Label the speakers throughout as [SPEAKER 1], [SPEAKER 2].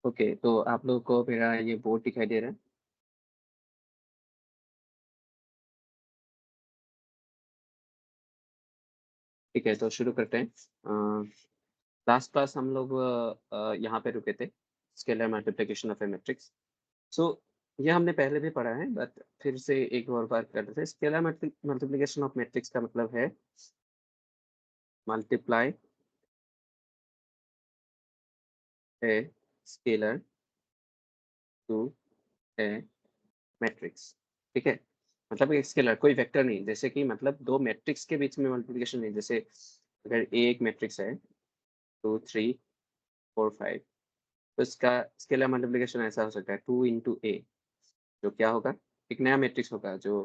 [SPEAKER 1] Okay, तो आप लोगों को मेरा ये बोर्ड दिखाई दे रहा है? ठीक है, तो शुरू करते हैं। लास्ट क्लास हम लोग यहाँ पे रुके थे, scalar multiplication of a matrix. So ये हमने पहले भी पढ़ा है, बट फिर से एक और बार कर रहे थे। स्केलर मल्टीप्लिकेशन ऑफ मैट्रिक्स का मतलब है multiply a scalar to a matrix. ठीक है, मतलब एक स्केलर, कोई वेक्टर नहीं। जैसे कि मतलब दो मैट्रिक्स के बीच में मल्टीप्लिकेशन नहीं। जैसे अगर ए एक मैट्रिक्स है, 2 3 4 5, तो इसका स्केलर मल्टीप्लिकेशन ऐसा हो सकता है 2 इंटू ए, जो क्या होगा, एक नया मैट्रिक्स होगा जो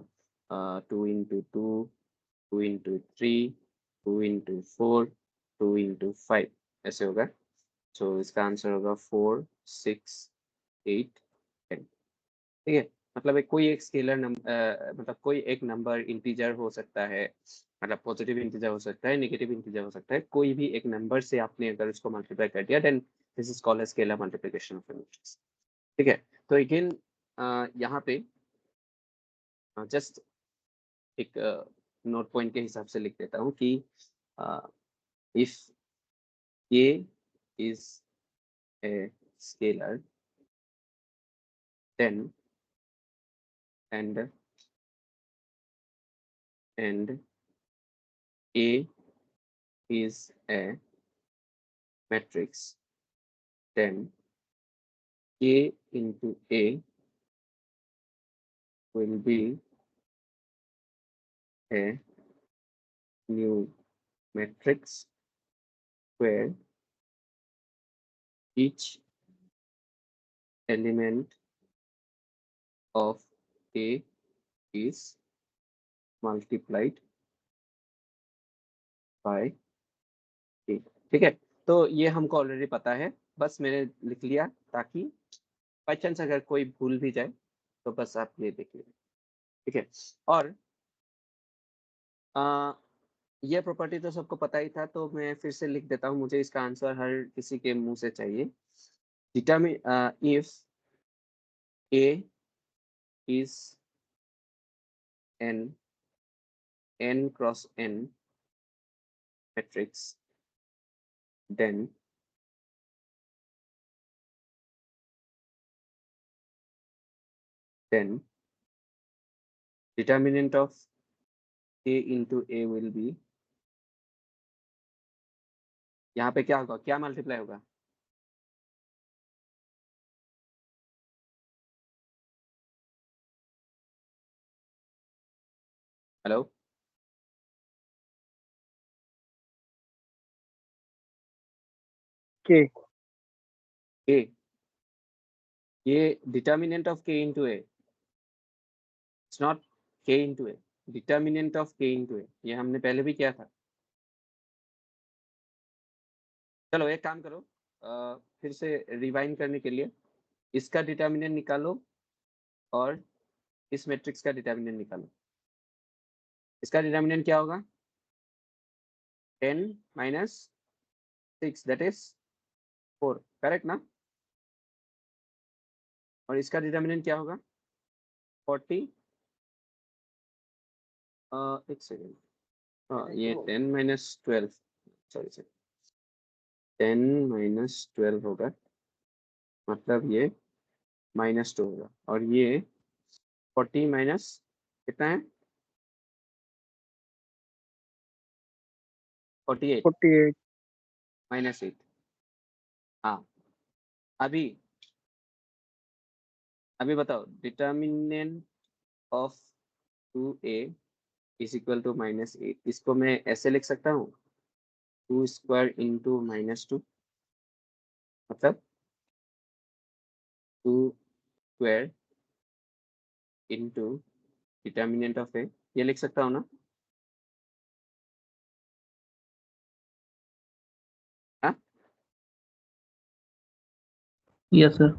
[SPEAKER 1] 2 इंटू 2, 2 इंटू 3, 2 इंटू 4, 2 इंटू 5, ऐसे होगा। सो इसका आंसर होगा 4 6 8 10। ठीक है, मतलब एक कोई एक स्केलर मतलब कोई एक नंबर इंटीजर हो सकता है, मतलब पॉजिटिव इंटीजर हो सकता है, नेगेटिव इंटीजर हो सकता है। कोई भी एक नंबर से आपने अगर उसको मल्टीप्लाई कर दिया, then this is called scalar multiplication of matrix. ठीक है, तो अगेन यहाँ पे जस्ट एक नोट पॉइंट के हिसाब से लिख देता हूँ कि if A is a scalar, then and A is a matrix, then A into A will be a new matrix where each element of A is multiplied by A। ठीक है, तो ये हमको ऑलरेडी पता है, बस मैंने लिख लिया ताकि बाई चांस अगर कोई भूल भी जाए तो बस आप ये देख लीजिए। ठीक है, और आ, ये प्रॉपर्टी तो सबको पता ही था, तो मैं फिर से लिख देता हूँ। मुझे इसका आंसर हर किसी के मुंह से चाहिए। Determine if A is an n cross n matrix, then determinant of A into A will be, यहाँ पे क्या होगा, क्या मल्टीप्लाई होगा? हेलो,
[SPEAKER 2] के
[SPEAKER 1] A, ये determinant of K into A, it's not K into A, determinant of K into A, ये हमने पहले भी किया था। चलो एक काम करो, फिर से रिवाइंड करने के लिए इसका डिटर्मिनेंट निकालो और इस मैट्रिक्स का डिटर्मिनेंट निकालो। इसका डिटर्मिनेंट क्या होगा? 10 minus 6, that is 4, करेक्ट ना? और इसका डिटर्मिनेंट क्या होगा? 40, एक सेकेंड, हाँ ये 10 माइनस 12, सॉरी सॉरी, 10 माइनस 12 होगा, मतलब ये -2 होगा। और ये 40 माइनस कितना है? 48
[SPEAKER 2] 48
[SPEAKER 1] -8। हाँ, अभी अभी बताओ, determinant of 2a is equal to -8, इसको मैं ऐसे लिख सकता हूँ, 2 स्क्वायर इंटू -2, मतलब 2 स्क्वायर इंटू डिटर्मिनेंट ऑफ ए, ये लिख सकता हूँ ना? हाँ,
[SPEAKER 2] यस सर।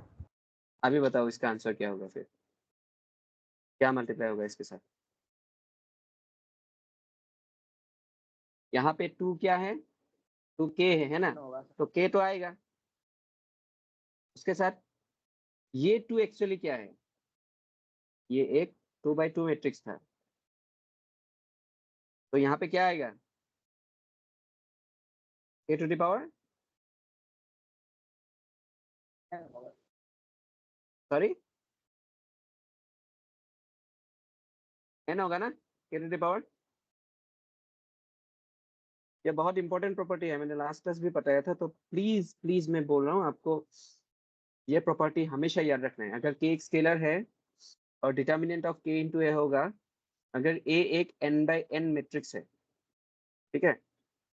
[SPEAKER 1] अभी बताओ इसका आंसर क्या होगा फिर? क्या मल्टीप्लाई होगा इसके साथ? यहाँ पे 2 क्या है? 2 के है ना? तो के तो आएगा उसके साथ। ये 2 एक्चुअली क्या है? ये एक 2x2 मैट्रिक्स था, तो यहाँ पे क्या आएगा? A to the power, sorry, n होगा ना, के टू द पावर। ये बहुत इंपॉर्टेंट प्रॉपर्टी है, मैंने लास्ट क्लास भी बताया था, तो प्लीज प्लीज मैं बोल रहा हूँ आपको, ये प्रॉपर्टी हमेशा याद रखना है। अगर के एक स्केलर है और डिटर्मिनेंट ऑफ के इंटू ए होगा, अगर ए एक n बाई n मैट्रिक्स है, ठीक है,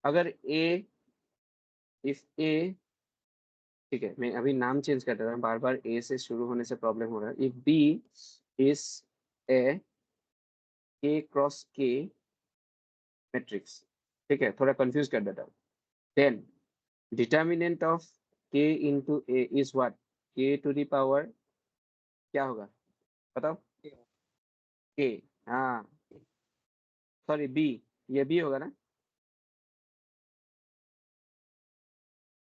[SPEAKER 1] अगर ए, इफ ए, ठीक है, मैं अभी नाम चेंज कर देता हूँ, बार बार ए से शुरू होने से प्रॉब्लम हो रहा है। इफ बी इज ए के क्रॉस के मैट्रिक्स, ठीक है, थोड़ा कंफ्यूज कर देता हूँ, देन डिटर्मिनेंट ऑफ के इंटू ए इज व्हाट? के टू द पावर क्या होगा, बताओ? के, हाँ, सॉरी बी, ये बी होगा ना?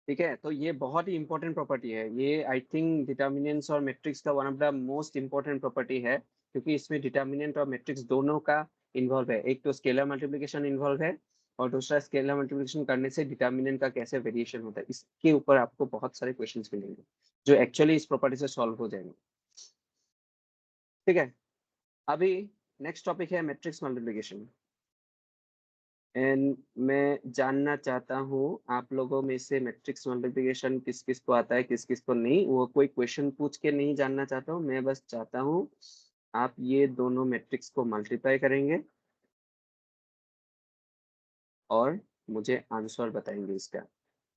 [SPEAKER 1] ठीक है, तो ये बहुत ही इंपॉर्टेंट प्रॉपर्टी है, ये आई थिंक डिटर्मिनेंट्स और मैट्रिक्स का one of the most important property है, क्योंकि इसमें डिटर्मिनेंट और मैट्रिक्स दोनों का इन्वॉल्व है। एक तो स्केलर मल्टीप्लिकेशन इन्वॉल्व है, और दूसरा स्केलर मल्टीप्लिकेशन करने से डिटर्मिनेंट का कैसे वेरिएशन होता है, इसके ऊपर आपको बहुत सारे क्वेश्चंस मिलेंगे जो एक्चुअली इस प्रॉपर्टी से सॉल्व हो जाएंगे। ठीक है, अभी नेक्स्ट टॉपिक है मैट्रिक्स मल्टीप्लिकेशन, एंड मैं जानना चाहता हूँ आप लोगों में से मैट्रिक्स मल्टीप्लिकेशन किस किस को आता है, किस किस को नहीं। वो कोई क्वेश्चन पूछ के नहीं जानना चाहता हूँ, मैं बस चाहता हूँ आप ये दोनों मैट्रिक्स को मल्टीप्लाई करेंगे और मुझे आंसर बताएंगे इसका।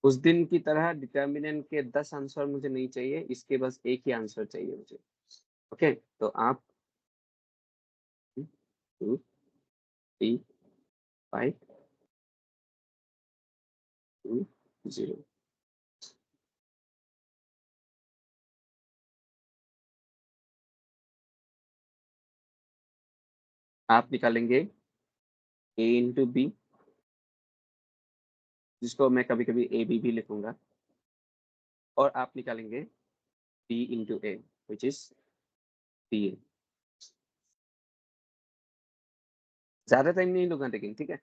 [SPEAKER 1] उस दिन की तरह डिटर्मिनेंट के 10 आंसर मुझे नहीं चाहिए, इसके बस एक ही आंसर चाहिए मुझे। ओके, तो आप 2 3 5 2 0, आप निकालेंगे ए इंटू बी, जिसको मैं कभी कभी ए बी भी लिखूंगा, और आप निकालेंगे B into A, which is B A. ज्यादा टाइम नहीं लूंगा लेकिन, ठीक है?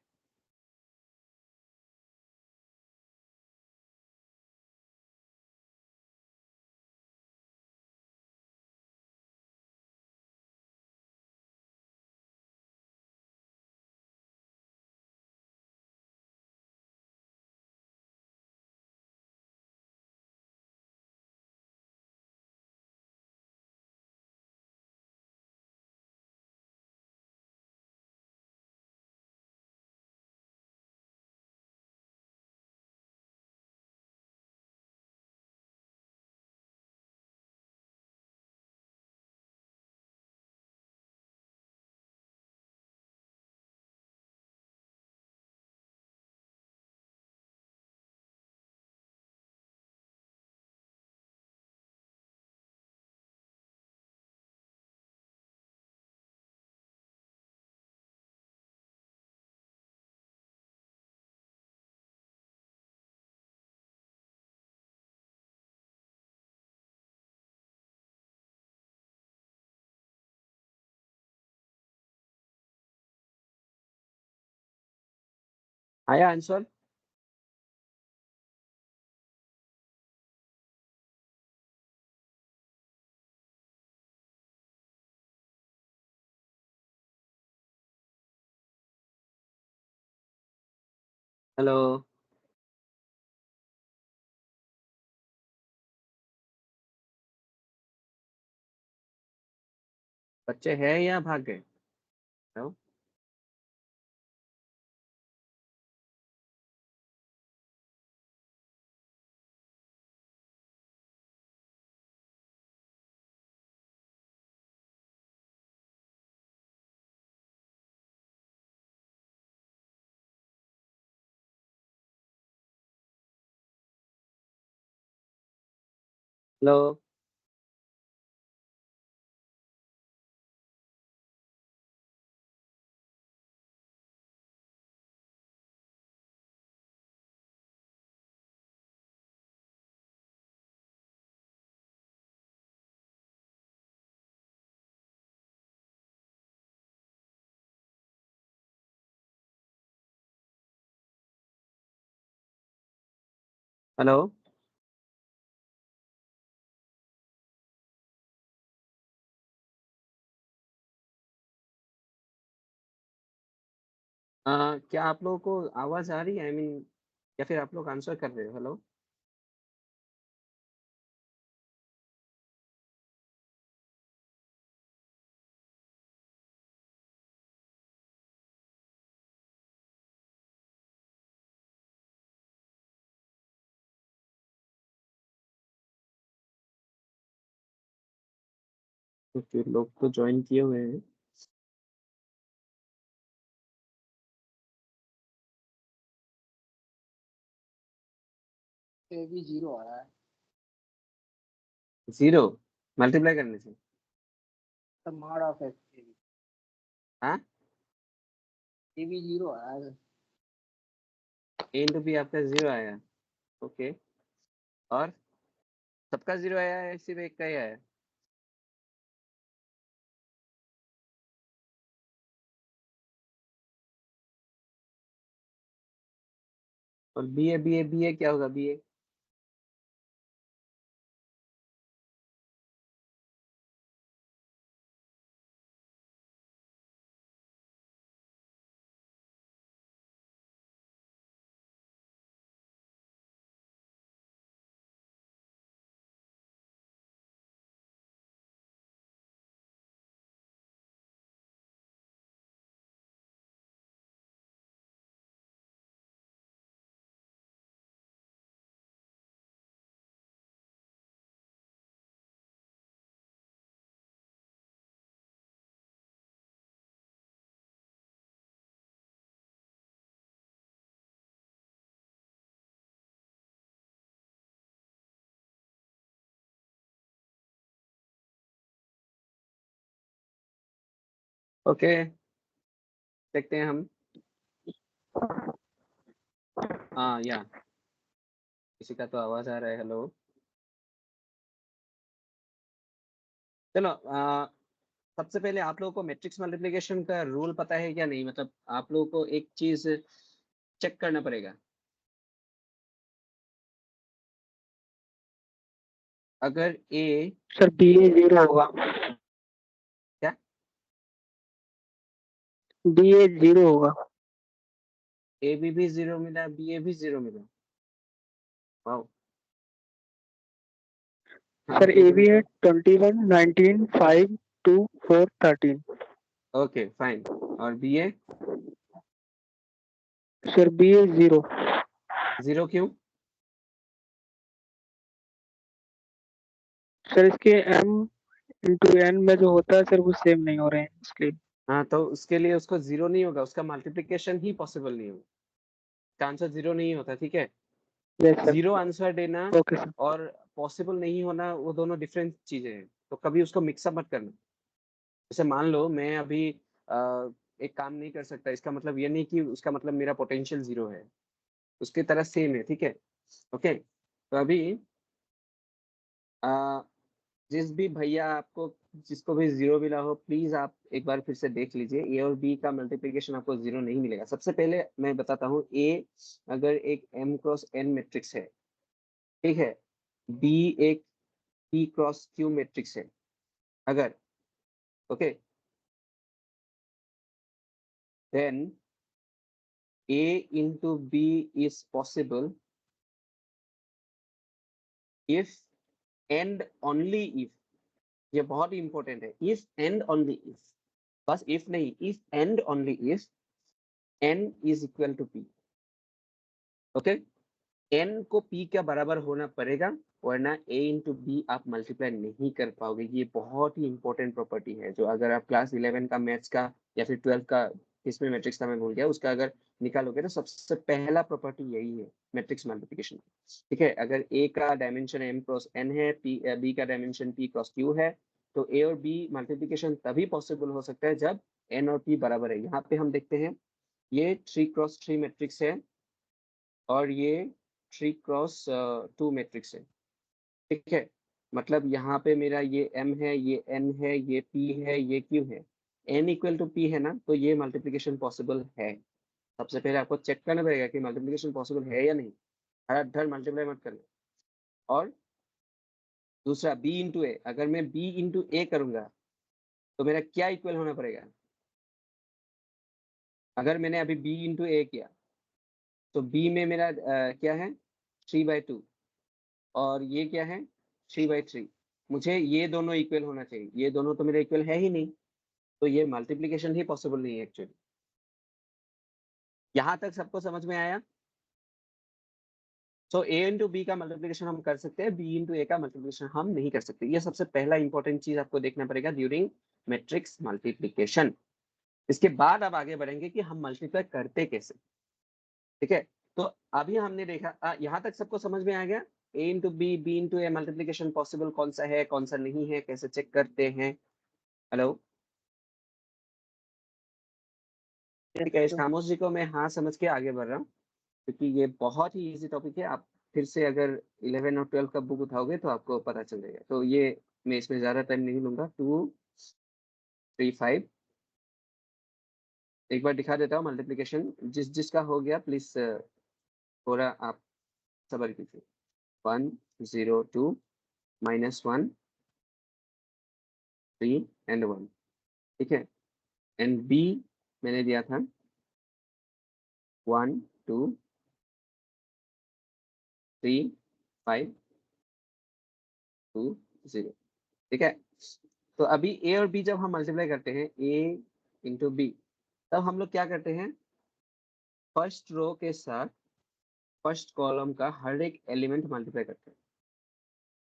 [SPEAKER 1] आया आंसर? हेलो, बच्चे हैं या भाग गए? हेलो? हेलो। हेलो। क्या आप लोगों को आवाज आ रही है? आई मीन या फिर आप लोग आंसर कर रहे हो? हेलो। तो फिर लोग तो ज्वाइन किए हुए हैं।
[SPEAKER 2] ए भी 0 आ रहा है।
[SPEAKER 1] जीरो मल्टीप्लाई करने से?
[SPEAKER 2] तो मॉड ऑफ ए
[SPEAKER 1] हाँ,
[SPEAKER 2] भी 0 आ रहा है।
[SPEAKER 1] ए इंटू बी आपका जीरो आया। ओके। और सबका जीरो आया है, सिर्फ एक का ही आया? और बी ए क्या होगा? बी ए ओके। देखते हैं हम। हाँ या किसी का तो आवाज आ रहा है। हेलो। चलो सबसे पहले आप लोगों को मैट्रिक्स मल्टीप्लिकेशन का रूल पता है क्या? नहीं, मतलब आप लोगों को एक चीज चेक करना पड़ेगा। अगर ए
[SPEAKER 2] सर बी ए 0 होगा।
[SPEAKER 1] क्या?
[SPEAKER 2] बी ए 0 होगा।
[SPEAKER 1] ए बी भी जीरो मिला, बी ए भी जीरो मिला। वाओ। हाँ
[SPEAKER 2] सर
[SPEAKER 1] तो
[SPEAKER 2] ए
[SPEAKER 1] तुम
[SPEAKER 2] बी है
[SPEAKER 1] तो
[SPEAKER 2] 21, 19, 5, 2, 4, 13।
[SPEAKER 1] Okay fine. और बी ए
[SPEAKER 2] सर बी ए 0।
[SPEAKER 1] जीरो क्यों?
[SPEAKER 2] सर इसके m इंटू एन में जो होता है सर वो सेम नहीं हो रहे हैं इसलिए।
[SPEAKER 1] हाँ तो उसके लिए उसको जीरो नहीं होगा, उसका मल्टीप्लिकेशन ही पॉसिबल नहीं होगा। इसका आंसर जीरो नहीं होता, ठीक है?
[SPEAKER 2] Yes sir.
[SPEAKER 1] जीरो आंसर देना
[SPEAKER 2] ओके सर।
[SPEAKER 1] और पॉसिबल नहीं होना वो दोनों डिफरेंट चीजें हैं, तो कभी उसको मिक्सअप मत करना। जैसे मान लो मैं अभी एक काम नहीं कर सकता, इसका मतलब ये नहीं कि उसका मतलब मेरा पोटेंशियल जीरो है। उसकी तरह सेम है, ठीक है? ओके। तो अभी अ, जिस भी भैया आपको जिसको भी जीरो मिला हो, प्लीज आप एक बार फिर से देख लीजिए। ए और बी का मल्टीप्लिकेशन आपको जीरो नहीं मिलेगा। सबसे पहले मैं बताता हूँ, ए अगर एक m क्रॉस n मैट्रिक्स है, ठीक है? बी एक p क्रॉस q मैट्रिक्स है अगर, okay, then a into b is possible if and only if, ये बहुत ही इंपॉर्टेंट है, if and only if, बस if नहीं, if and only if n is equal to p। Okay. n को p के बराबर होना पड़ेगा, वरना a इंटू बी आप मल्टीप्लाई नहीं कर पाओगे। ये बहुत ही इंपॉर्टेंट प्रॉपर्टी है, जो अगर आप क्लास 11 का मैथ्स का या फिर 12 का किसमें मैट्रिक्स था मैं भूल गया, उसका अगर निकालोगे तो सबसे पहला प्रॉपर्टी यही है मैट्रिक्स मल्टीप्लिकेशन। ठीक है, अगर ए का डायमेंशन m क्रॉस n है, बी का डायमेंशन p क्रॉस q है, तो ए और बी मल्टीप्लिकेशन तभी पॉसिबल हो सकता है जब n और p बराबर है। यहाँ पे हम देखते हैं ये 3x3 मैट्रिक्स है और ये 3x2 मैट्रिक्स है। ठीक है, मतलब यहाँ पे मेरा ये m है, ये n है, ये p है, ये q है। n इक्वल टू p है ना, तो ये मल्टीप्लिकेशन पॉसिबल है। सबसे पहले आपको चेक करना पड़ेगा कि मल्टीप्लिकेशन पॉसिबल है या नहीं, हर धर मल्टीप्लाई मत करना। और दूसरा b इंटू ए, अगर मैं b इंटू ए करूंगा तो मेरा क्या इक्वल होना पड़ेगा? अगर मैंने अभी b इंटू ए किया तो b में मेरा क्या है 3/2 और ये क्या है 3/3। मुझे ये दोनों इक्वल होना चाहिए, ये दोनों तो मेरे इक्वल है ही नहीं, तो ये मल्टीप्लिकेशन ही पॉसिबल नहीं है एक्चुअली। यहाँ तक सबको समझ में आया? सो ए इंटू बी का मल्टीप्लिकेशन हम कर सकते हैं, बी इंटू ए का मल्टीप्लिकेशन हम नहीं कर सकते। ये सबसे पहला इंपॉर्टेंट चीज आपको देखना पड़ेगा ड्यूरिंग मैट्रिक्स मल्टीप्लिकेशन। इसके बाद अब आगे बढ़ेंगे कि हम मल्टीप्लाई करते कैसे। ठीक है, तो अभी हमने देखा यहाँ तक सबको समझ में आ गया ए इंटू बी इंटू ए मल्टीप्लिकेशन पॉसिबल कौन सा है, कौन सा नहीं है, कैसे चेक करते हैं। हेलो, ठीक है, खामोश जी को मैं हाँ समझ के आगे बढ़ रहा हूँ क्योंकि ये बहुत ही इजी टॉपिक है। आप फिर से अगर 11 और 12 का बुक उठाओगे तो आपको पता चल जाएगा। तो ये मैं इसमें ज़्यादा टाइम नहीं लूँगा। 2 3 5 एक बार दिखा देता हूँ मल्टीप्लिकेशन, जिसका हो गया प्लीज़ थोड़ा आप सब्र कीजिए। 1 0 2 -1 3 एंड 1। ठीक है, एंड बी मैंने दिया था 1 2 3 5 2 0। ठीक है, तो अभी ए और बी जब हम मल्टीप्लाई करते हैं ए इंटू बी, तब हम लोग क्या करते हैं, फर्स्ट रो के साथ फर्स्ट कॉलम का हर एक एलिमेंट मल्टीप्लाई करते हैं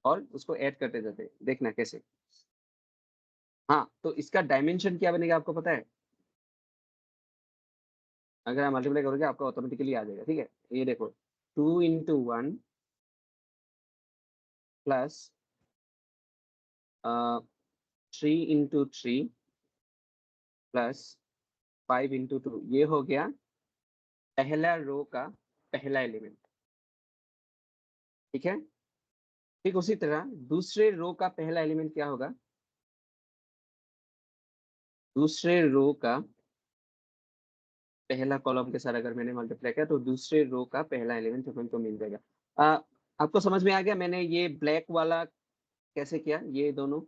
[SPEAKER 1] और उसको ऐड करते जाते हैं। देखना कैसे। हाँ, तो इसका डायमेंशन क्या बनेगा आपको पता है? अगर आप मल्टीप्लाई करोगे आपको ऑटोमेटिकली आ जाएगा। ठीक है, ये देखो 2 into 1 plus 3 into 3 plus 5 into 2, ये हो गया पहला रो का पहला एलिमेंट। ठीक है, ठीक उसी तरह दूसरे रो का पहला एलिमेंट क्या होगा? दूसरे रो का पहला कॉलम के साथ अगर मैंने मल्टीप्लाई किया तो दूसरे रो का पहला एलिमेंट अपन को मिल जाएगा। आपको समझ में आ गया मैंने ये ब्लैक वाला कैसे किया? ये दोनों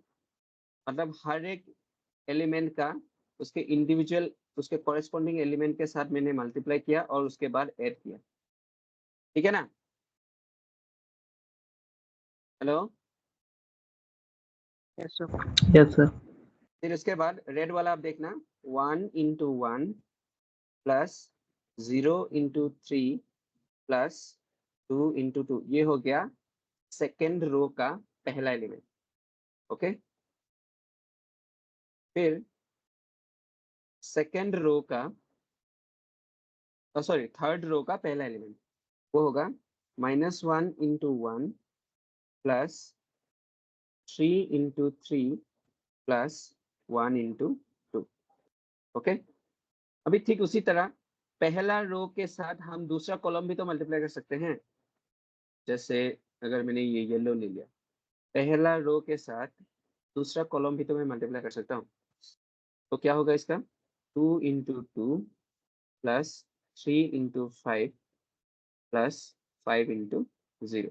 [SPEAKER 1] मतलब हर एक एलिमेंट का उसके इंडिविजुअल उसके कॉरेस्पॉन्डिंग एलिमेंट के साथ मैंने मल्टीप्लाई किया और उसके बाद ऐड किया। ठीक है ना? Hello,
[SPEAKER 2] yes sir.
[SPEAKER 1] फिर उसके बाद रेड वाला आप देखना 1 into 1 plus 0 into 3 plus 2 into 2, ये हो गया सेकेंड रो का पहला एलिमेंट। ओके, फिर सेकेंड रो का सॉरी थर्ड रो का पहला एलिमेंट वो होगा -1 into 1 plus 3 into 3 plus 1 into 2। Okay, अभी ठीक उसी तरह पहला रो के साथ हम दूसरा कॉलम भी तो मल्टीप्लाई कर सकते हैं। जैसे अगर मैंने ये येलो ले लिया, पहला रो के साथ दूसरा कॉलम भी तो मैं मल्टीप्लाई कर सकता हूँ। तो क्या होगा इसका 2 into 2 plus 3 into 5 plus 5 into 0।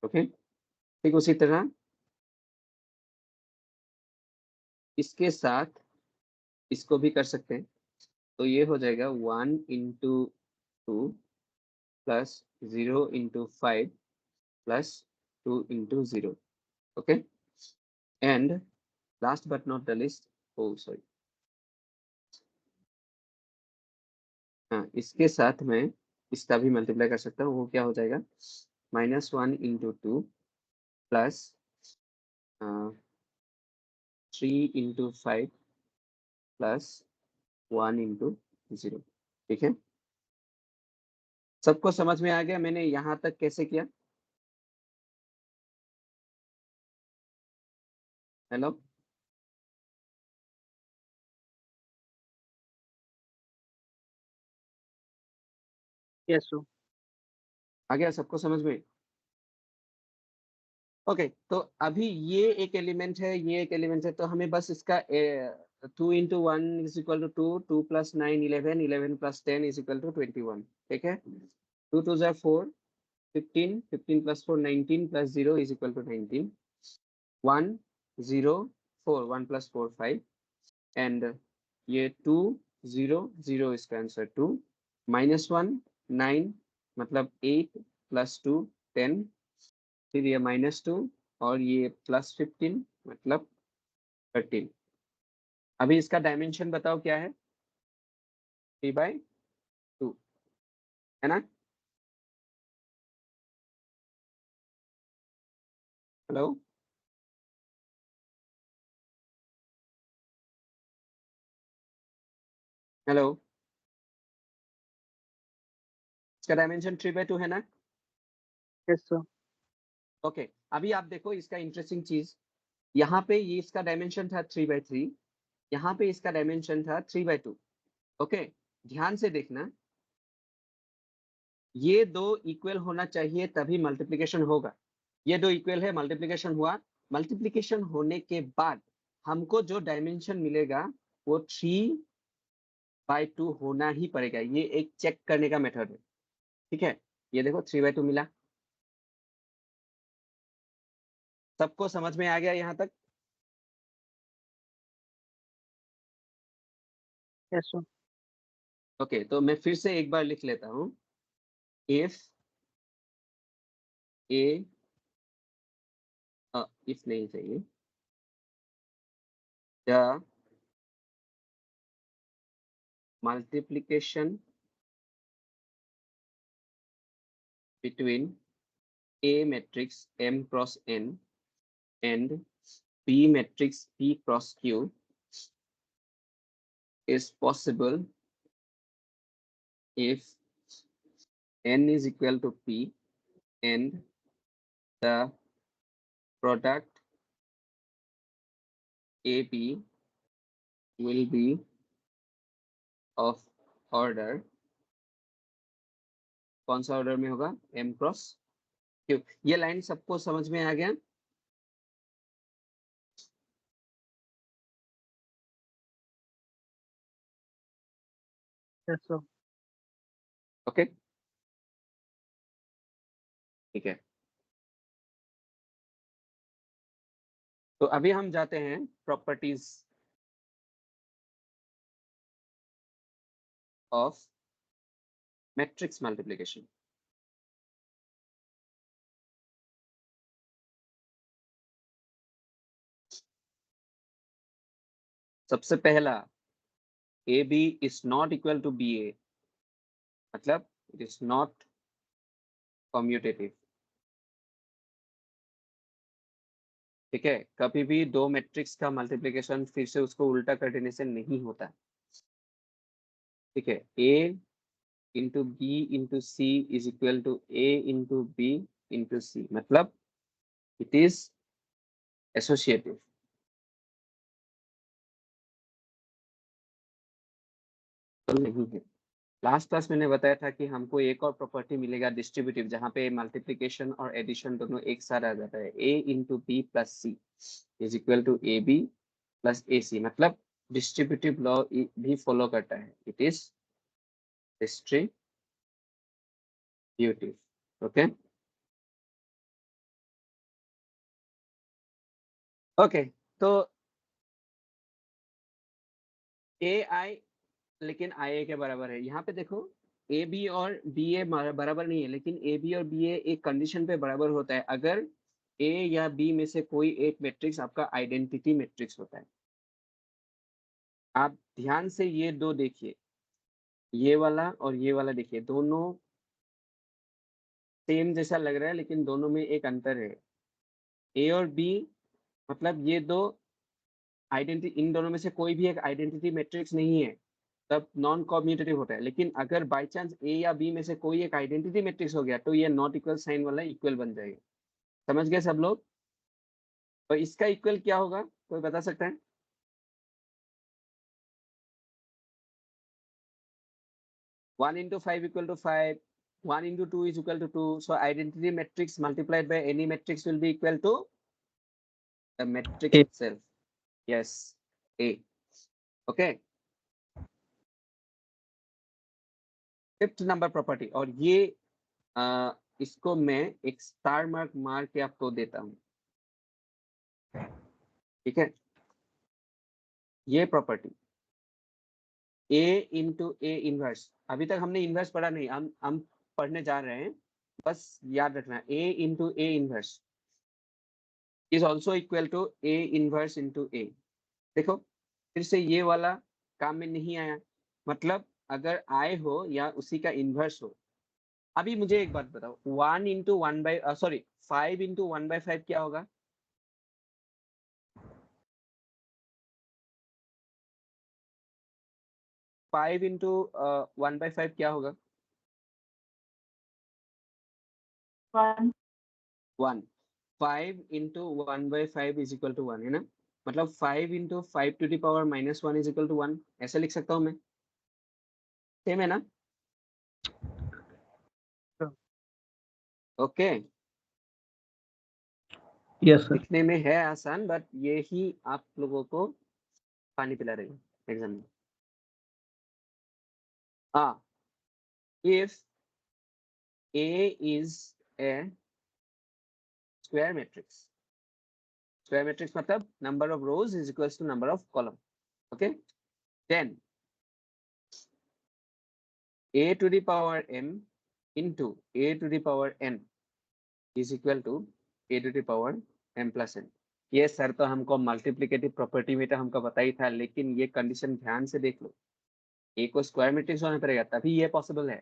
[SPEAKER 1] Okay, ठीक उसी तरह इसके साथ इसको भी कर सकते हैं। तो ये हो जाएगा 1 into 2 plus 0 into 5 plus 2 into 0। Okay, and last but not the least, oh sorry, हाँ इसके साथ मैं इसका भी मल्टीप्लाई कर सकता हूँ। वो क्या हो जाएगा -1 into 2 plus 3 into 5 plus 1 into 0। ठीक है, सबको समझ में आ गया मैंने यहाँ तक कैसे किया? Hello,
[SPEAKER 2] yes sir.
[SPEAKER 1] आ गया सबको समझ में? ओके, तो अभी ये एक एलिमेंट है, ये एक एलिमेंट है, तो हमें बस इसका 2 into 1 is equal to 2, 2 plus 9 11, 11 plus 10 is equal to 21। ठीक है, 2 2 are 4, 15, 15 plus 4 19 plus 0 is equal to 19, 1 0 4, 1 plus 4 5, and ये 2 0 0 इसका आंसर 2, -1 9, मतलब 8 plus 2 10, फिर ये -2 और ये +15 मतलब 13। अभी इसका डायमेंशन बताओ क्या है? 3/2 है ना? हेलो, हेलो, इसका डायमेंशन 3/2 है ना?
[SPEAKER 2] Yes sir.
[SPEAKER 1] ओके, अभी आप देखो इसका इंटरेस्टिंग चीज, यहाँ पे ये इसका डायमेंशन था 3/3, यहाँ पे इसका डायमेंशन था 3/2। ओके, ध्यान से देखना, ये दो इक्वल होना चाहिए तभी मल्टीप्लिकेशन होगा। ये दो इक्वल है, मल्टीप्लिकेशन हुआ, मल्टीप्लिकेशन होने के बाद हमको जो डायमेंशन मिलेगा वो 3/2 होना ही पड़ेगा। ये एक चेक करने का मेथड है। ठीक है, ये देखो 3/2 मिला। सबको समझ में आ गया यहाँ तक?
[SPEAKER 2] Yes sir.
[SPEAKER 1] ओके, तो मैं फिर से एक बार लिख लेता हूँ। इफ ए, इफ नहीं चाहिए, the multiplication between A matrix M cross N and B matrix P cross Q is possible if N is equal to P and the product AB will be of order, कौन सा order में होगा? M cross Q। ये line सबको समझ में आ गया?
[SPEAKER 2] Yes sir.
[SPEAKER 1] Okay, ठीक है, तो अभी हम जाते हैं प्रॉपर्टीज ऑफ मैट्रिक्स मल्टीप्लिकेशन। सबसे पहला, AB is not equal to BA, मतलब इट इज नॉट कम्यूटेटिव। ठीक है, कभी भी दो मैट्रिक्स का मल्टीप्लिकेशन फिर से उसको उल्टा कर देने से नहीं होता। ठीक है, A into B into C is equal to A into B into C, मतलब इट इज एसोसिएटिव। तो नहीं है। लास्ट क्लास मैंने बताया था कि हमको एक और प्रॉपर्टी मिलेगा डिस्ट्रीब्यूटिव, जहां पे मल्टीप्लिकेशन और एडिशन दोनों एक साथ आ जाता है। A into B plus C is equal to A B plus A C, मतलब डिस्ट्रीब्यूटिव लॉ भी फॉलो करता है, it is distributive. Okay, okay, तो ए आई, लेकिन आई ए के बराबर है। यहाँ पे देखो, ए बी और बी ए बराबर नहीं है, लेकिन ए बी और बी ए एक कंडीशन पे बराबर होता है, अगर ए या बी में से कोई एक मैट्रिक्स आपका आइडेंटिटी मैट्रिक्स होता है। आप ध्यान से ये दो देखिए, ये वाला और ये वाला देखिए, दोनों सेम जैसा लग रहा है, लेकिन दोनों में एक अंतर है। ए और बी, मतलब ये दो आइडेंटिटी, इन दोनों में से कोई भी एक आइडेंटिटी मैट्रिक्स नहीं है। तब नॉन कॉम्यूटेटिव होता है। लेकिन अगर बाय चांस ए या बी में से कोई एक आइडेंटिटी मैट्रिक्स हो गया तो ये नॉट इक्वल साइन वाला इक्वल बन जाएगा। समझ गए सब लोग? तो इसका इक्वल क्या होगा, कोई बता सकता है? 1 into 5 equal to 5, 1 into 2 is equal to 2. So identity matrix multiplied by any matrix will be equal to the matrix
[SPEAKER 2] A.
[SPEAKER 1] itself. Yes, A. Okay. Fifth number property, और ये इसको मैं एक स्टार मार्क मार के आपको देता हूं, ठीक है? ये property A into A inverse, अभी तक हमने इनवर्स पढ़ा नहीं, हम पढ़ने जा रहे हैं, बस याद रखना A into A inverse is also equal to A inverse into A. देखो फिर से ये वाला काम में नहीं आया, मतलब अगर आए हो या उसी का इनवर्स हो। अभी मुझे एक बात बताओ, 1 इंटू 5 इंटू 1/5 क्या होगा? 5 इंटू 1/5 क्या होगा? 1। 5 इंटू 1/5 इज इक्वल टू 1, है ना? मतलब 5 into 5 to the power -1 is equal to 1, ऐसे लिख सकता हूँ मैं, सेम है ना? ओके।
[SPEAKER 2] Yes sir.
[SPEAKER 1] लिखने में है आसान, बट ये ही आप लोगों को पानी पिला रही है एग्जाम में। हाँ, if A is a square matrix, square matrix मतलब number of rows is equals to number of column, okay? Then A to the power m into A to the power n is equal to A to the power m plus n। ये sir तो हमको multiplicative property में तो हमको पता ही था, लेकिन ये कंडीशन ध्यान से देख लो, ए को स्क्वायर मैट्रिक्स होना पड़ेगा तभी ये पॉसिबल है।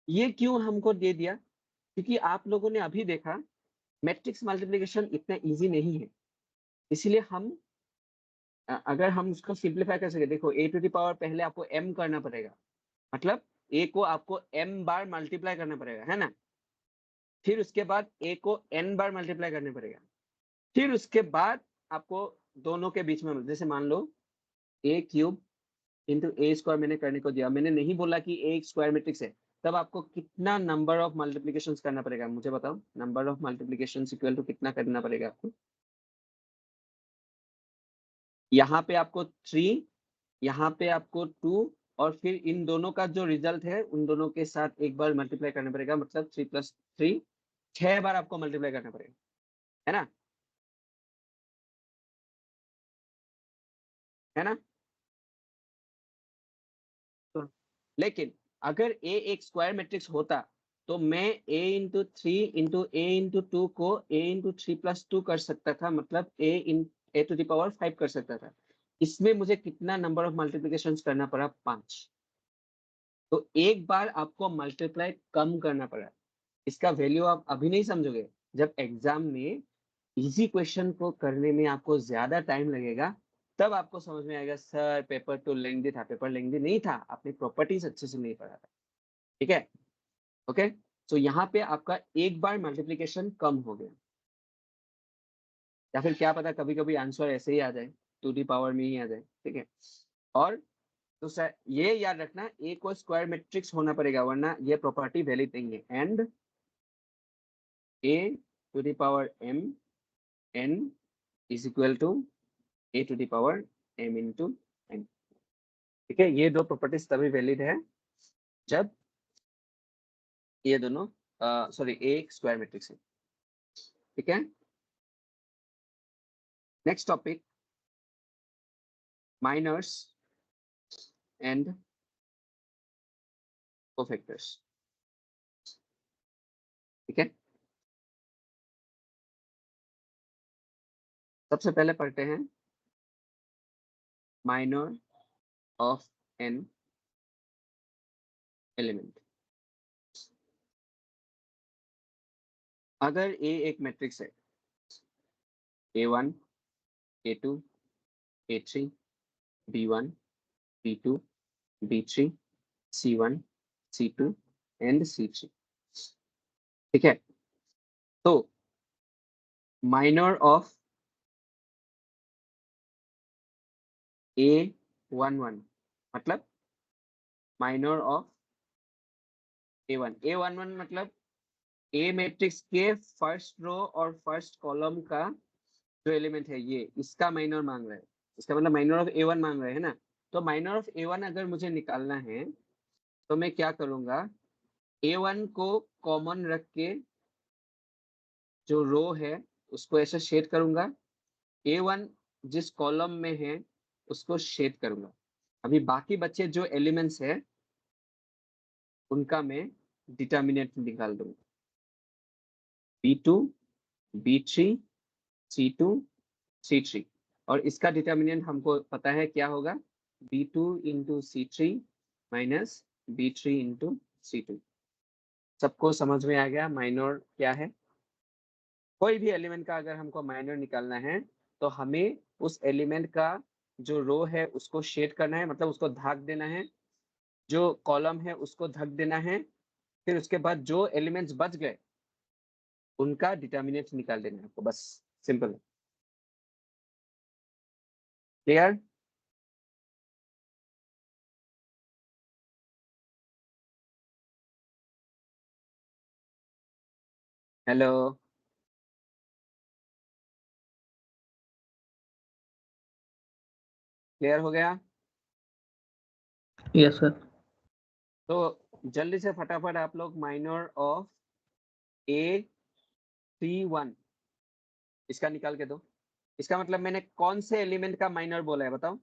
[SPEAKER 1] ये क्यों हमको दे दिया? क्योंकि आप लोगों ने अभी देखा मैट्रिक्स मल्टीप्लिकेशन इतना इजी नहीं है, इसलिए हम अगर हम उसको सिंप्लीफाई कर सके, देखो ए टू द पावर पहले आपको m करना पड़ेगा, मतलब a को आपको m बार मल्टीप्लाई करना पड़ेगा, है ना? फिर उसके बाद a को n बार मल्टीप्लाई करना पड़ेगा, फिर उसके बाद आपको दोनों के बीच में, जैसे मान लो a cube into A square मैंने करने को दिया, मैंने नहीं बोला कि ए एक स्क्वायर मैट्रिक्स है, तब आपको कितना नंबर ऑफ मल्टीप्लिकेशन करना पड़ेगा मुझे बताओ? Number of multiplication equal to कितना करना पड़ेगा आपको? यहाँ पे आपको 3, यहाँ पे आपको 2, और फिर इन दोनों का जो रिजल्ट है उन दोनों के साथ एक बार मल्टीप्लाई करना पड़ेगा, मतलब 3 + 3 6 बार आपको मल्टीप्लाई करना पड़ेगा, है ना? है ना?
[SPEAKER 2] तो
[SPEAKER 1] लेकिन अगर ए एक स्क्वायर मैट्रिक्स होता तो मैं a into 3 into A into 2 को a इंटू 3 + 2 कर सकता था, मतलब a टू द पावर 5 कर सकता था। इसमें मुझे कितना नंबर ऑफ मल्टीप्लिकेशन करना पड़ा? 5। तो एक बार आपको मल्टीप्लाई कम करना पड़ा। इसका वैल्यू आप अभी नहीं समझोगे, जब एग्जाम में इजी क्वेश्चन को करने में आपको ज्यादा टाइम लगेगा, तब आपको समझ में आएगा सर पेपर तो लेंथी था। पेपर लेंथी नहीं था, आपने प्रॉपर्टीज अच्छे से नहीं पढ़ा था, ठीक है? ओके, तो यहाँ पे आपका एक बार मल्टीप्लिकेशन कम हो गया, या फिर क्या पता कभी कभी आंसर ऐसे ही आ जाए, टू दी पावर में ही आ जाए, ठीक है? और तो सर ये याद रखना, ए को स्क्वायर मैट्रिक्स होना पड़ेगा, वरना ये प्रॉपर्टी वैलिड नहीं है। And a to the power m n is equal to a to the power m into n, ठीक है? ये दो प्रॉपर्टीज तभी वैलिड है जब ये दोनों सॉरी ए स्क्वायर मैट्रिक्स है, ठीक है? Next topic, minors and cofactors, ठीक है? सबसे पहले पढ़ते हैं माइनर ऑफ एन एलिमेंट। अगर ए एक मैट्रिक्स है, a1 a2 a3 b1 B2, B3, C1, C2 and C3। ठीक है, तो माइनर ऑफ A11 मतलब माइनर ऑफ A11 मतलब ए मैट्रिक्स के फर्स्ट रो और फर्स्ट कॉलम का जो एलिमेंट है ये, इसका माइनर मांग रहा है। इसका मतलब माइनर ऑफ A1 मांग रहे हैं ना। तो माइनर ऑफ A1 अगर मुझे निकालना है तो मैं क्या करूंगा, A1 को कॉमन रख के जो रो है उसको ऐसे शेड करूंगा, A1 जिस कॉलम में है उसको शेड करूंगा। अभी बाकी बच्चे जो एलिमेंट्स है उनका मैं डिटर्मिनेंट निकाल दूंगा। B2, B3, C2, C3 और इसका डिटर्मिनेंट हमको पता है क्या होगा, B2 into C3 minus B3 into C2। सबको समझ में आ गया माइनर क्या है? कोई भी एलिमेंट का अगर हमको माइनर निकालना है तो हमें उस एलिमेंट का जो रो है उसको शेड करना है, मतलब उसको ढक देना है, जो कॉलम है उसको ढक देना है, फिर उसके बाद जो एलिमेंट्स बच गए उनका डिटर्मिनेंट निकाल देना है आपको, बस सिंपल। क्लियर? हेलो, क्लियर हो गया?
[SPEAKER 2] Yes sir.
[SPEAKER 1] तो जल्दी से फटाफट आप लोग माइनर ऑफ A31 इसका निकाल के दो। इसका मतलब मैंने कौन से एलिमेंट का माइनर बोला है बताओ?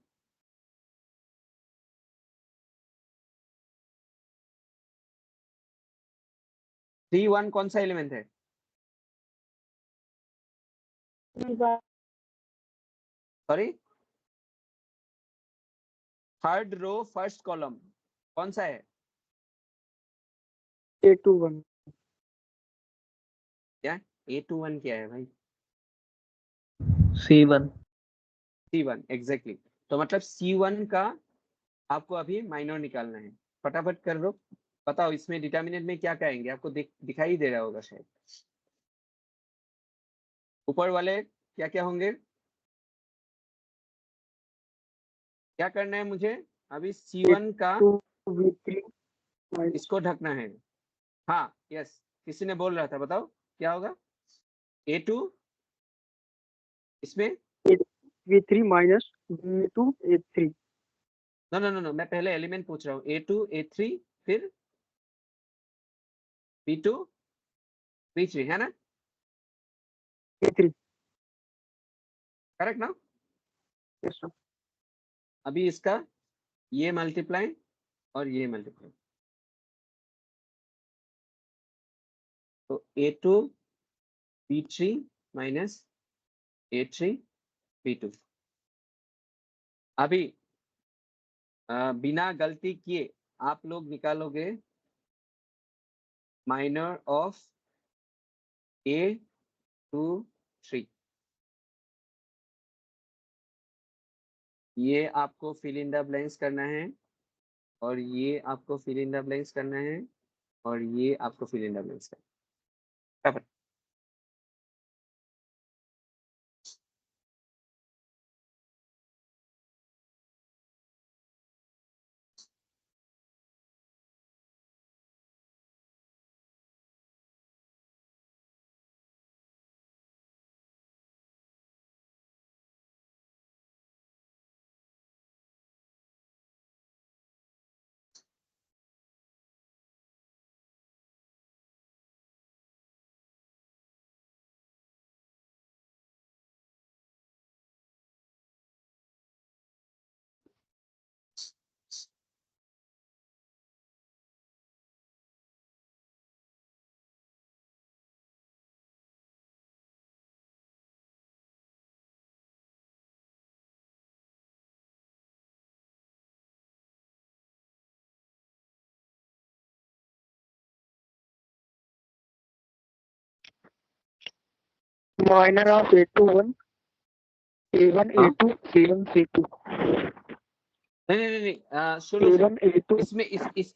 [SPEAKER 1] C1 कौन सा एलिमेंट है? Sorry, third row first column कौन सा है?
[SPEAKER 2] A21
[SPEAKER 1] क्या A21 क्या है भाई?
[SPEAKER 2] C1
[SPEAKER 1] C1 exactly. तो मतलब C1 का आपको अभी माइनर निकालना है, फटाफट कर लो। बताओ इसमें डिटर्मिनेंट में क्या कहेंगे, आपको दिखाई दे रहा होगा शायद। ऊपर वाले क्या क्या होंगे? क्या करना है मुझे अभी? C1 का
[SPEAKER 2] V3
[SPEAKER 1] इसको ढकना है। हाँ यस, किसी ने बोल रहा था, बताओ क्या होगा? A2 इसमें,
[SPEAKER 2] V3 minus V2 A3
[SPEAKER 1] no no no no, मैं पहले एलिमेंट पूछ रहा हूँ। A2 A3 फिर B2 B3 है ना?
[SPEAKER 2] A3
[SPEAKER 1] करेक्ट ना?
[SPEAKER 2] Yes sir.
[SPEAKER 1] अभी इसका ये मल्टीप्लाई और ये मल्टीप्लाई, तो A2 B3 minus A3 B2। अभी बिना गलती किए आप लोग निकालोगे माइनर ऑफ A23। ये आपको फिल इन द ब्लैंक्स करना है और ये आपको फिल इन द ब्लैंक्स करना है और ये आपको फिल इन द ब्लैंक्स करना है।
[SPEAKER 2] माइनर ऑफ A21 A1
[SPEAKER 1] हाँ
[SPEAKER 2] A2 C1 C2
[SPEAKER 1] नहीं नहीं नहीं नहीं, सुनो सुनो,
[SPEAKER 2] A1 A2